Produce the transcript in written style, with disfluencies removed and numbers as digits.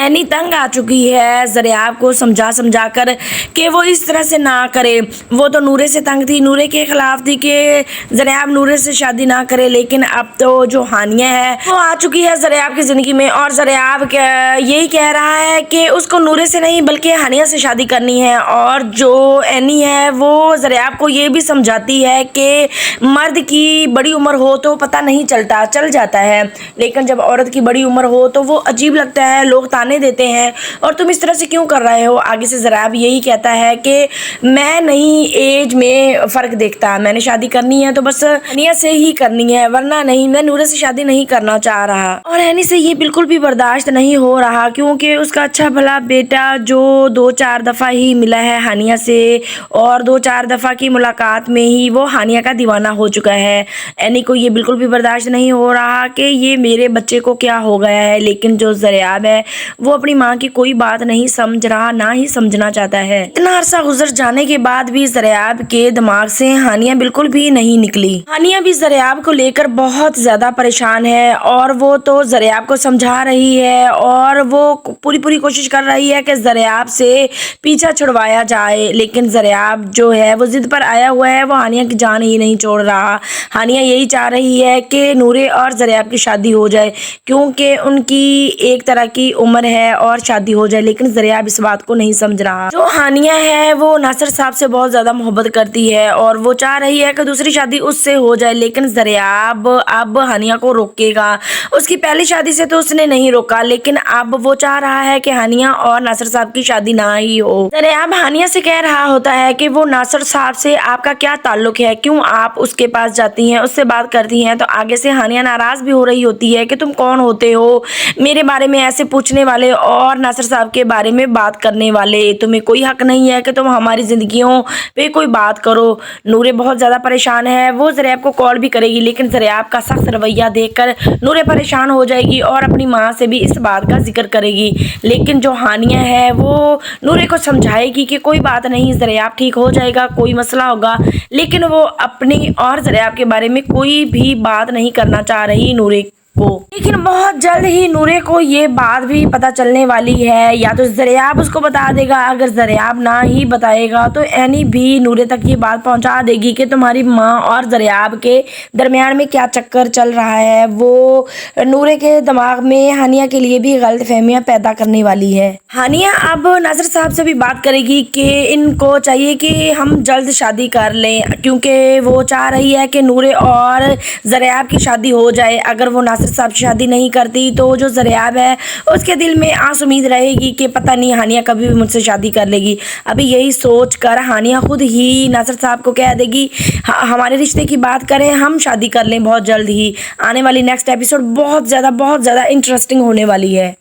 Any تنگ آ چکی ہے زریاب کو سمجھا کر کہ وہ اس طرح سے نہ کرے. وہ تو نورے سے تنگ تھی, نورے کے خلاف تھی کہ زریاب نورے سے شادی نہ کرے, لیکن اب تو جو ہانیہ ہے وہ آ چکی ہے زریاب کی زندگی میں, اور زریاب یہی کہہ رہا ہے کہ اس کو نورے سے نہیں بلکہ ہانیہ سے شادی کرنی ہے. اور جو اینی ہے وہ زریاب کو یہ بھی سمجھاتی ہے کہ مرد کی بڑی عمر ہو تو پتہ نہیں چلتا, چل جاتا ہے, لیکن جب عورت کی بڑی عمر ہو تو وہ عجیب لگتا ہے, لوگ تانے دیتے ہیں اور تم اس طرح سے کیوں کر رہے ہو. آگے سے زریاب یہی کہتا ہے کہ میں نہیں ایج میں فرق دیکھتا, میں نے شادی کرنی ہے تو بس ہانیہ سے ہی کرنی ہے, ورنہ نہیں, میں نورے سے شادی نہیں کرنا چاہ رہا. اور اینی سے یہ بالکل بھی برداشت نہیں ہو رہا کیونکہ اس کا اچھا بھلا بیٹا جو 2-4 دفعہ ہی ملا ہے ہانیہ سے, اور 2-4 دفعہ کی ملاقات میں ہی وہ ہانیہ کا دیوانہ ہو چکا ہے. اینی کو یہ بالکل بھی برداشت نہیں ہو رہا کہ یہ میرے بچے کو کیا ہو گیا ہے, لیکن جو زریاب ہے وہ اپنی ماں کی کوئی بات نہیں سمجھ رہا, نہ ہی سمجھنا چاہتا ہے. اتنا عرصہ گزر جانے کے بعد بھی زریاب کے دماغ سے ہانیہ بالکل بھی نہیں نکلی. ہانیہ بھی زریاب کو لے کر بہت زیادہ پریشان ہے, اور وہ تو زریاب کو سمجھا رہی ہے اور وہ پوری کوشش کر رہی ہے کہ زریاب سے پیچھا چھڑوایا جائے, لیکن زریاب جو ہے وہ ضد پر آیا ہوا ہے, وہ ہانیہ کی جان ہی نہیں چھوڑ رہا. ہانیہ یہی چاہ رہی ہے کہ نورے اور زریاب کی شادی ہو جائے کیونکہ ان کی ایک طرح کی عمر ہے اور شادی ہو جائے, لیکن زریاب اس بات کو نہیں سمجھ رہا. جو ہانیہ ہے وہ ناصر صاحب سے بہت زیادہ محبت کرتی ہے اور وہ چاہ رہی ہے کہ دوسری شادی اس سے ہو جائے, لیکن زریاب اب ہانیہ کو روکے گا. اس کی پہلی شادی سے تو اس نے نہیں روکا, لیکن اب وہ چاہ رہا ہے کہ ہانیہ اور ناصر صاحب کی شادی نہ ہی ہو. زریاب ہانیہ سے کہہ رہا ہوتا ہے کہ وہ ناصر صاحب سے آپ کا کیا تعلق ہے, کیوں آپ اس کے پاس جاتی ہیں, اس سے بات کرتی ہیں. تو آگے سے ہانیہ ناراض بھی ہو رہی ہوتی ہے کہ تم کون ہوتے ہو میرے بارے میں ایسے پوچھنے والے اور ناصر صاحب کے بارے میں بات کرنے والے, تمہیں کوئی حق نہیں ہے کہ تم ہماری زندگیوں پہ کوئی بات کرو. نورے بہت زیادہ پریشان ہے, وہ زریاب کو کال بھی کرے گی لیکن زریاب کا سخت رویہ دیکھ کر نورے پریشان ہو جائے گی اور اپنی ماں سے بھی اس بات کا ذکر کرے گی. لیکن جو ہانیہ ہے وہ نورے کو سمجھائے گی کہ کوئی بات نہیں, زریاب ٹھیک ہو جائے گا, کوئی مسئلہ ہوگا, لیکن وہ اپنی اور زریاب کے بارے میں کوئی بھی بات نہیں کرنا چاہ رہی نورے کو. لیکن بہت جلد ہی نورے کو یہ بات بھی پتہ چلنے والی ہے, یا تو زریاب اس کو بتا دے گا, اگر زریاب نہ ہی بتائے گا تو اینی بھی نورے تک یہ بات پہنچا دے گی کہ تمہاری ماں اور زریاب کے درمیان میں کیا چکر چل رہا ہے. وہ نورے کے دماغ میں ہانیہ کے لیے بھی غلط فہمیاں پیدا کرنے والی ہے. ہانیہ اب ناصر صاحب سے بھی بات کرے گی کہ ان کو چاہیے کہ ہم جلد شادی کر لیں, کیونکہ وہ چاہ رہی ہے کہ نورے اور زریاب کی شادی ہو جائے. اگر وہ ناصر صاحب شادی نہیں کرتی تو جو زریاب ہے اس کے دل میں آس امید رہے گی کہ پتہ نہیں ہانیہ کبھی بھی مجھ سے شادی کر لے گی. ابھی یہی سوچ کر ہانیہ خود ہی ناصر صاحب کو کہہ دے گی ہمارے رشتے کی بات کریں, ہم شادی کر لیں بہت جلد ہی. آنے والی نیکسٹ ایپیسوڈ بہت زیادہ انٹرسٹنگ ہونے والی ہے.